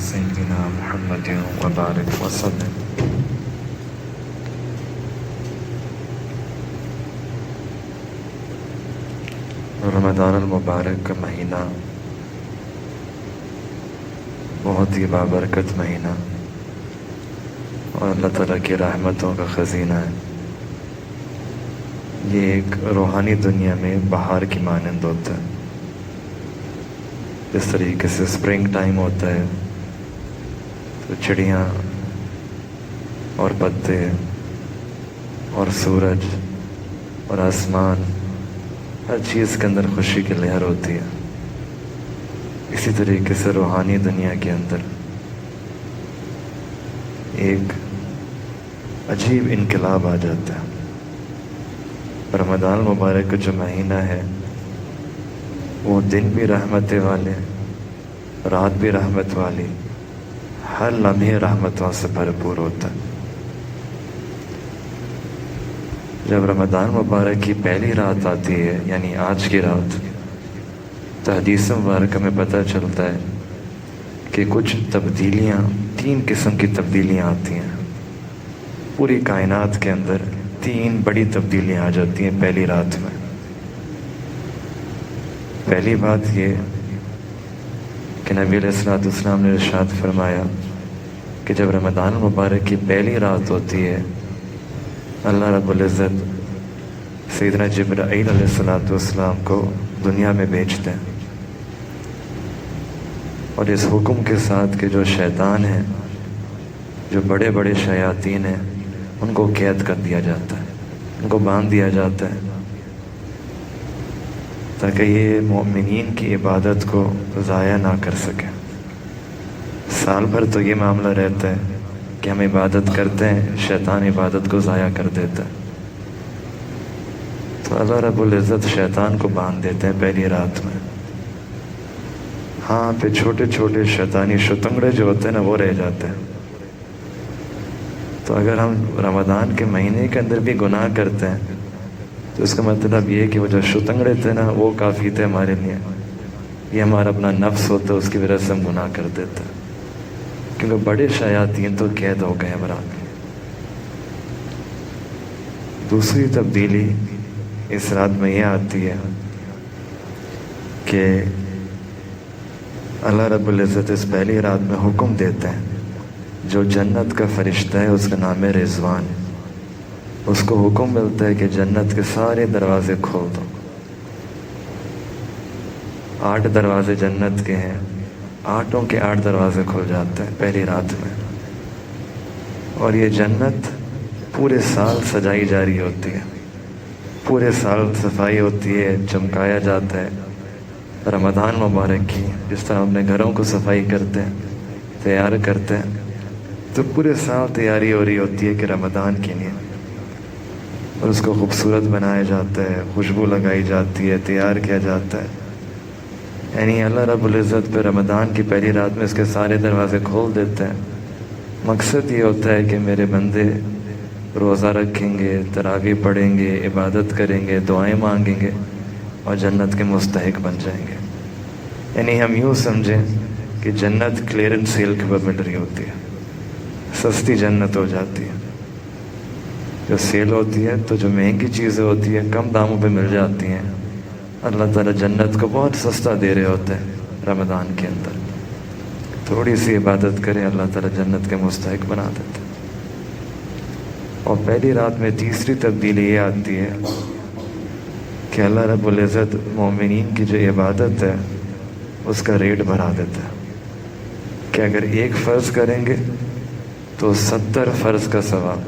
سيدنا محمد وبارك وسلم۔ رمضان المبارک کا مہینہ بہت ہی بابرکت مہینہ اور اللہ تعالیٰ کی رحمتوں کا خزینہ ہے۔ یہ ایک روحانی دنیا میں بہار کی مانند ہوتا ہے۔ جس طریقے سے اسپرنگ ٹائم ہوتا ہے تو چڑیاں اور پتے اور سورج اور آسمان، ہر چیز کے اندر خوشی کی لہر ہوتی ہے۔ اسی طریقے سے روحانی دنیا کے اندر ایک عجیب انقلاب آ جاتا ہے۔ رمضان المبارک کا جو مہینہ ہے وہ دن بھی رحمت والے، رات بھی رحمت والی، ہر لمحے رحمتوں سے بھرپور ہوتا ہے۔ جب رمضان مبارک کی پہلی رات آتی ہے، یعنی آج کی رات، تو حدیث مبارکہ میں پتہ چلتا ہے کہ کچھ تبدیلیاں، 3 قسم کی تبدیلیاں آتی ہیں۔ پوری کائنات کے اندر 3 بڑی تبدیلیاں آ جاتی ہیں پہلی رات میں۔ پہلی بات یہ کہ نبی علیہ السلام نے ارشاد فرمایا کہ جب رمضان المبارک کی پہلی رات ہوتی ہے، اللہ رب العزت سیدنا جبرائیل علیہ السلام کو دنیا میں بھیجتے ہیں، اور اس حکم کے ساتھ کہ جو شیطان ہیں، جو بڑے بڑے شیاطین ہیں، ان کو قید کر دیا جاتا ہے، ان کو باندھ دیا جاتا ہے، تاکہ یہ مومنین کی عبادت کو ضائع نہ کر سکیں۔ سال بھر تو یہ معاملہ رہتا ہے کہ ہم عبادت کرتے ہیں، شیطان عبادت کو ضائع کر دیتا ہے۔ تو اللہ رب العزت شیطان کو باندھ دیتے ہیں پہلی رات میں۔ ہاں پہ چھوٹے چھوٹے شیطانی شتنگڑے جو ہوتے ہیں نا، وہ رہ جاتے ہیں۔ تو اگر ہم رمضان کے مہینے کے اندر بھی گناہ کرتے ہیں تو اس کا مطلب یہ کہ وہ جو شتنگڑے تھے نا، وہ کافی تھے ہمارے لیے۔ یہ ہمارا اپنا نفس ہوتا ہے، اس کی وجہ سے ہم گناہ کر دیتے ہیں، کیونکہ بڑے شیاطین تو قید ہو گئے ہیں برابر۔ دوسری تبدیلی اس رات میں یہ آتی ہے کہ اللہ رب العزت اس پہلی رات میں حکم دیتے ہیں، جو جنت کا فرشتہ ہے، اس کا نام ہے رضوان، اس کو حکم ملتا ہے کہ جنت کے سارے دروازے کھول دو۔ 8 دروازے جنت کے ہیں، 8 کے 8 دروازے کھل جاتے ہیں پہلی رات میں، اور یہ جنت پورے سال سجائی جا رہی ہوتی ہے، پورے سال صفائی ہوتی ہے، چمکایا جاتا ہے۔ رمضان مبارک کی جس طرح اپنے گھروں کو صفائی کرتے ہیں، تیار کرتے ہیں، تو پورے سال تیاری ہو رہی ہوتی ہے کہ رمضان کے لیے، اور اس کو خوبصورت بنایا جاتا ہے، خوشبو لگائی جاتی ہے، تیار کیا جاتا ہے۔ یعنی اللہ رب العزت پہ رمضان کی پہلی رات میں اس کے سارے دروازے کھول دیتے ہیں۔ مقصد یہ ہوتا ہے کہ میرے بندے روزہ رکھیں گے، تراویح پڑھیں گے، عبادت کریں گے، دعائیں مانگیں گے، اور جنت کے مستحق بن جائیں گے۔ یعنی ہم یوں سمجھیں کہ جنت کلیئرنس سیل کے اوپر مل رہی ہوتی ہے، سستی جنت ہو جاتی ہے۔ جو سیل ہوتی ہے تو جو مہنگی چیزیں ہوتی ہیں کم داموں پہ مل جاتی ہیں، اللہ تعالیٰ جنت کو بہت سستا دے رہے ہوتے ہیں رمضان کے اندر۔ تھوڑی سی عبادت کریں، اللہ تعالیٰ جنت کے مستحق بنا دیتے ہیں۔ اور پہلی رات میں تیسری تبدیلی یہ آتی ہے کہ اللہ رب العزت مومنین کی جو عبادت ہے اس کا ریٹ بڑھا دیتا ہے، کہ اگر 1 فرض کریں گے تو 70 فرض کا ثواب،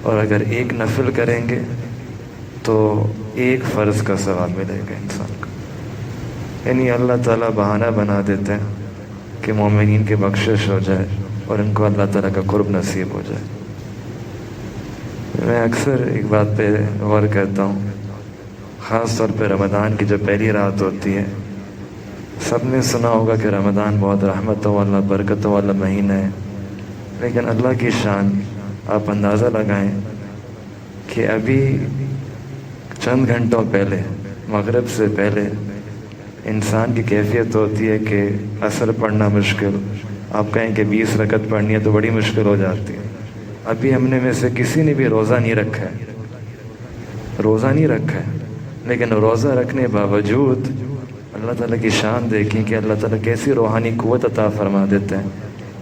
اور اگر 1 نفل کریں گے تو 1 فرض کا ثواب ملے گا انسان کو۔ یعنی اللہ تعالیٰ بہانہ بنا دیتے ہیں کہ مومنین کی بخشش ہو جائے اور ان کو اللہ تعالیٰ کا قرب نصیب ہو جائے۔ میں اکثر ایک بات پہ غور کرتا ہوں، خاص طور پہ رمضان کی جو پہلی رات ہوتی ہے، سب نے سنا ہوگا کہ رمضان بہت رحمتوں والا، برکتوں والا مہینہ ہے، لیکن اللہ کی شان آپ اندازہ لگائیں کہ ابھی چند گھنٹوں پہلے، مغرب سے پہلے، انسان کی کیفیت ہوتی ہے کہ عصر پڑھنا مشکل، آپ کہیں کہ 20 رکعت پڑھنی ہے تو بڑی مشکل ہو جاتی ہے۔ ابھی ہم نے میں سے کسی نے بھی روزہ نہیں رکھا ہے، روزہ نہیں رکھا ہے، لیکن روزہ رکھنے باوجود اللہ تعالیٰ کی شان دیکھیں کہ اللہ تعالیٰ کیسی روحانی قوت عطا فرما دیتے ہیں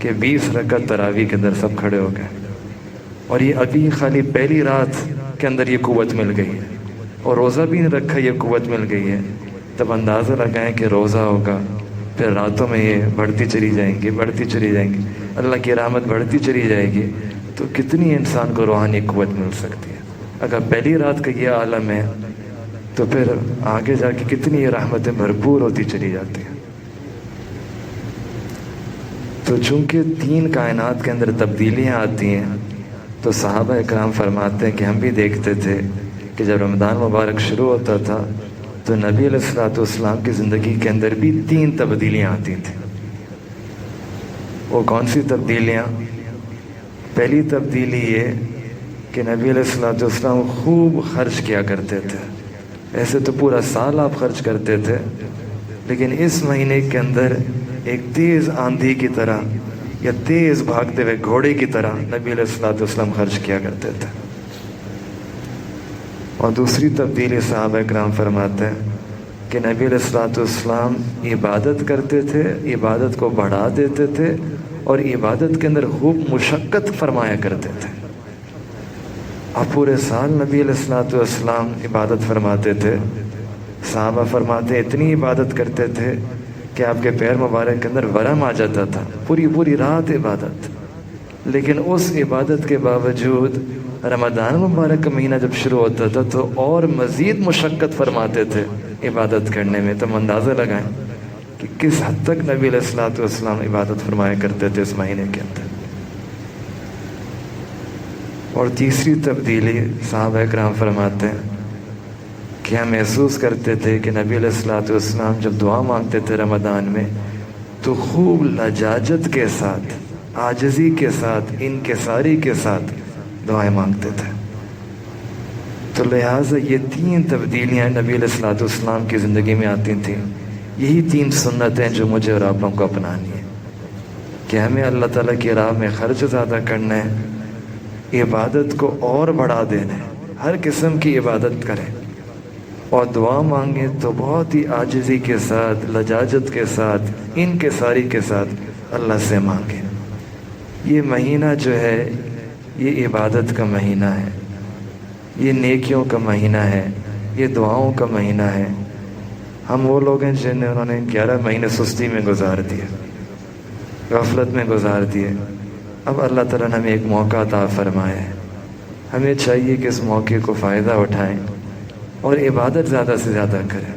کہ 20 رکعت تراویح کے اندر سب کھڑے ہو گئے، اور یہ ابھی خالی پہلی رات کے اندر یہ قوت مل گئی ہے، اور روزہ بھی نہیں رکھا یہ قوت مل گئی ہے۔ تب اندازہ لگائیں کہ روزہ ہوگا، پھر راتوں میں یہ بڑھتی چلی جائیں گی، بڑھتی چلی جائیں گی، اللہ کی رحمت بڑھتی چلی جائے گی، تو کتنی انسان کو روحانی قوت مل سکتی ہے۔ اگر پہلی رات کا یہ عالم ہے تو پھر آگے جا کے کتنی یہ رحمتیں بھرپور ہوتی چلی جاتی ہیں۔ تو چونکہ 3 کائنات کے اندر تبدیلیاں آتی ہیں، تو صحابہ اکرام فرماتے ہیں کہ ہم بھی دیکھتے تھے کہ جب رمضان مبارک شروع ہوتا تھا تو نبی علیہ الصلوۃ والسلام کی زندگی کے اندر بھی 3 تبدیلیاں آتی تھیں۔ وہ کون سی تبدیلیاں؟ پہلی تبدیلی یہ کہ نبی علیہ الصلوۃ والسلام خوب خرچ کیا کرتے تھے۔ ایسے تو پورا سال آپ خرچ کرتے تھے، لیکن اس مہینے کے اندر ایک تیز آندھی کی طرح یا تیز بھاگتے ہوئے گھوڑے کی طرح نبی علیہ الصلوۃ والسلام خرچ کیا کرتے تھے۔ اور دوسری تبدیلی صحابہ اکرام فرماتے ہیں کہ نبی علیہ الصلوۃ والسلام عبادت کرتے تھے، عبادت کو بڑھا دیتے تھے، اور عبادت کے اندر خوب مشقت فرمایا کرتے تھے۔ اب پورے سال نبی علیہ الصلوۃ والسلام عبادت فرماتے تھے، صحابہ فرماتے ہیں اتنی عبادت کرتے تھے کہ آپ کے پیر مبارک کے اندر ورم آ جاتا تھا، پوری رات عبادت۔ لیکن اس عبادت کے باوجود رمضان مبارک کا مہینہ جب شروع ہوتا تھا تو اور مزید مشقت فرماتے تھے عبادت کرنے میں۔ تم اندازہ لگائیں کہ کس حد تک نبی علیہ الصلوۃ والسلام عبادت فرمایا کرتے تھے اس مہینے کے اندر۔ اور تیسری تبدیلی صحابہ اکرام فرماتے ہیں کہ ہم محسوس کرتے تھے کہ نبی علیہ الصلوۃ والسلام جب دعا مانگتے تھے رمضان میں تو خوب لجاجت کے ساتھ، عاجزی کے ساتھ، انکساری کے ساتھ دعائیں مانگتے تھے۔ تو لہٰذا یہ 3 تبدیلیاں نبی علیہ الصلوۃ والسلام کی زندگی میں آتی تھیں۔ یہی 3 سنتیں جو مجھے اور آپ لوگوں کو اپنانی ہے کہ ہمیں اللہ تعالیٰ کی راہ میں خرچ زیادہ کرنا ہے، عبادت کو اور بڑھا دینا ہے، ہر قسم کی عبادت کریں، اور دعا مانگیں تو بہت ہی عاجزی کے ساتھ، لجاجت کے ساتھ، انکساری کے ساتھ اللہ سے مانگیں۔ یہ مہینہ جو ہے یہ عبادت کا مہینہ ہے، یہ نیکیوں کا مہینہ ہے، یہ دعاؤں کا مہینہ ہے۔ ہم وہ لوگ ہیں انہوں نے 11 مہینے سستی میں گزار دیے، غفلت میں گزار دیے۔ اب اللہ تعالیٰ نے ہمیں ایک موقع عطا فرمایا ہے، ہمیں چاہیے کہ اس موقع کو فائدہ اٹھائیں اور عبادت زیادہ سے زیادہ کریں۔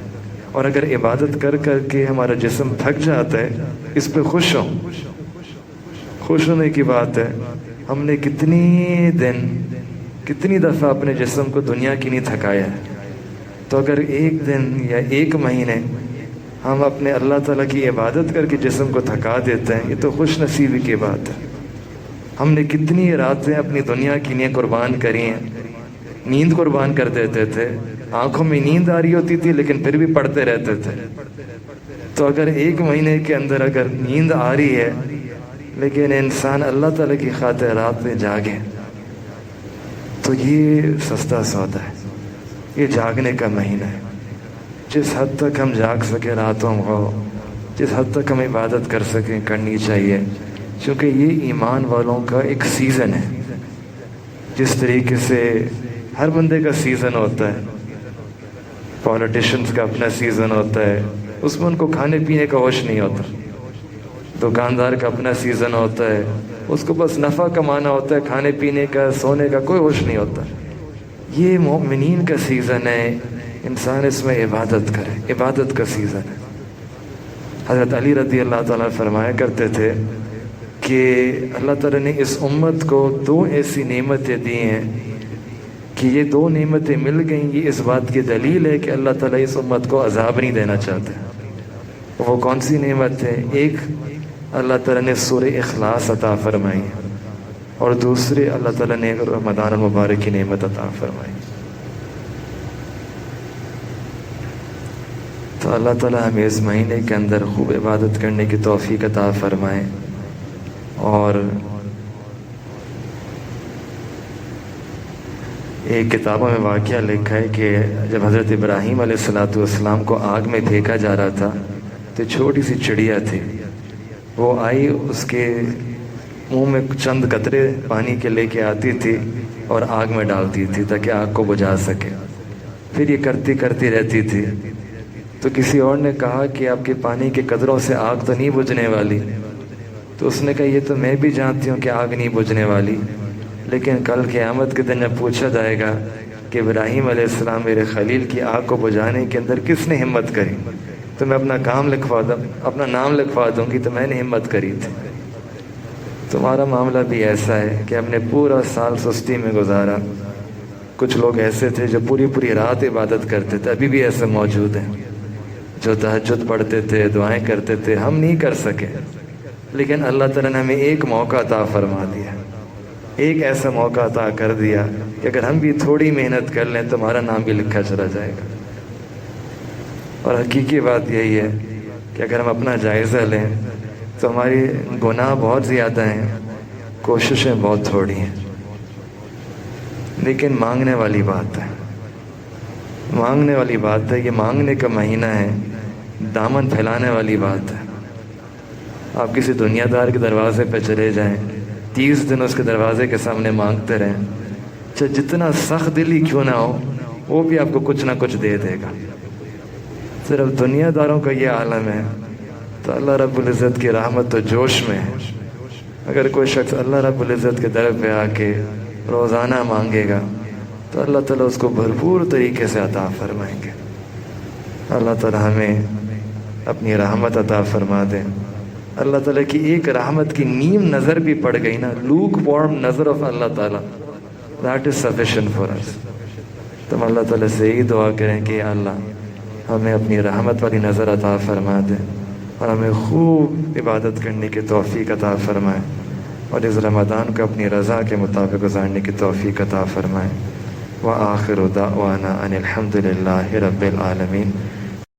اور اگر عبادت کر کر کے ہمارا جسم تھک جاتا ہے، اس پہ خوش ہونے کی بات ہے۔ ہم نے کتنی دفعہ اپنے جسم کو دنیا کی نہیں تھکایا ہے، تو اگر ایک دن یا ایک مہینے ہم اپنے اللہ تعالیٰ کی عبادت کر کے جسم کو تھکا دیتے ہیں، یہ تو خوش نصیبی کی بات ہے۔ ہم نے کتنی راتیں اپنی دنیا کی لیے قربان کری ہیں، نیند قربان کر دیتے تھے، آنکھوں میں نیند آ رہی ہوتی تھی لیکن پھر بھی پڑھتے رہتے تھے۔ تو اگر ایک مہینے کے اندر اگر نیند آ رہی ہے لیکن انسان اللہ تعالیٰ کی خاطر رات میں جاگے تو یہ سستا سودا ہے، یہ جاگنے کا مہینہ ہے۔ جس حد تک ہم جاگ سکیں راتوں کو، جس حد تک ہم عبادت کر سکیں کرنی چاہیے، کیونکہ یہ ایمان والوں کا ایک سیزن ہے۔ جس طریقے سے ہر بندے کا سیزن ہوتا ہے، پولیٹیشنز کا اپنا سیزن ہوتا ہے، اس میں ان کو کھانے پینے کا ہوش نہیں ہوتا، دکاندار کا اپنا سیزن ہوتا ہے، اس کو بس نفع کمانا ہوتا ہے، کھانے پینے کا، سونے کا کوئی ہوش نہیں ہوتا۔ یہ مومنین کا سیزن ہے، انسان اس میں عبادت کرے، عبادت کا سیزن ہے۔ حضرت علی رضی اللہ تعالیٰ فرمایا کرتے تھے کہ اللہ تعالیٰ نے اس امت کو 2 ایسی نعمتیں دی ہیں کہ یہ 2 نعمتیں مل گئیں، یہ اس بات کی دلیل ہے کہ اللہ تعالیٰ اس امت کو عذاب نہیں دینا چاہتے۔ وہ کون سی نعمت ہے؟ ایک اللہ تعالیٰ نے سورہ اخلاص عطا فرمائی، اور دوسرے اللہ تعالیٰ نے رمضان المبارک کی نعمت عطا فرمائی۔ تو اللہ تعالیٰ ہمیں اس مہینے کے اندر خوب عبادت کرنے کی توفیق عطا فرمائے، اور ایک کتابوں میں واقعہ لکھا ہے کہ جب حضرت ابراہیم علیہ السلام کو آگ میں پھینکا جا رہا تھا تو چھوٹی سی چڑیا تھی، وہ آئی، اس کے منہ میں چند قطرے پانی کے لے کے آتی تھی اور آگ میں ڈالتی تھی تاکہ آگ کو بجھا سکے۔ پھر یہ کرتی رہتی تھی، تو کسی اور نے کہا کہ آپ کے پانی کے قطروں سے آگ تو نہیں بجھنے والی، تو اس نے کہا یہ تو میں بھی جانتی ہوں کہ آگ نہیں بجھنے والی، لیکن کل قیامت کے دن جب پوچھا جائے گا کہ ابراہیم علیہ السلام میرے خلیل کی آگ کو بجھانے کے اندر کس نے ہمت کری، تو میں اپنا نام لکھوا دوں گی تو میں نے ہمت کری تھی۔ تمہارا معاملہ بھی ایسا ہے کہ ہم نے پورا سال سستی میں گزارا۔ کچھ لوگ ایسے تھے جو پوری رات عبادت کرتے تھے، ابھی بھی ایسے موجود ہیں جو تہجد پڑھتے تھے، دعائیں کرتے تھے، ہم نہیں کر سکے، لیکن اللہ تعالیٰ نے ہمیں ایک موقع عطا فرما دیا، ایک ایسا موقع عطا کر دیا کہ اگر ہم بھی تھوڑی محنت کر لیں تو ہمارا نام بھی لکھا چلا جائے گا۔ اور حقیقی بات یہی ہے کہ اگر ہم اپنا جائزہ لیں تو ہماری گناہ بہت زیادہ ہیں، کوششیں بہت تھوڑی ہیں، لیکن مانگنے والی بات ہے، یہ مانگنے کا مہینہ ہے، دامن پھیلانے والی بات ہے۔ آپ کسی دنیا دار کے دروازے پہ چلے جائیں، 30 دن اس کے دروازے کے سامنے مانگتے رہیں، چاہے جتنا سخت دلی کیوں نہ ہو، وہ بھی آپ کو کچھ نہ کچھ دے دے گا۔ صرف دنیا داروں کا یہ عالم ہے تو اللہ رب العزت کی رحمت تو جوش میں ہے۔ اگر کوئی شخص اللہ رب العزت کے در پہ آ کے روزانہ مانگے گا تو اللہ تعالیٰ اس کو بھرپور طریقے سے عطا فرمائیں گے۔ اللہ تعالیٰ ہمیں اپنی رحمت عطا فرما دے۔ اللہ تعالیٰ کی ایک رحمت کی نیم نظر بھی پڑ گئی نا، لوک وارم نظر آف اللہ تعالیٰ، that is sufficient for us۔ تم اللہ تعالیٰ سے یہی دعا کریں کہ یا اللہ ہمیں اپنی رحمت والی نظر عطا فرما دے اور ہمیں خوب عبادت کرنے کی توفیق عطا فرمائے، اور اس رمضان کو اپنی رضا کے مطابق گزارنے کی توفیق عطا فرمائے۔ وآخر دعوانا ان الحمد للہ رب العالمین۔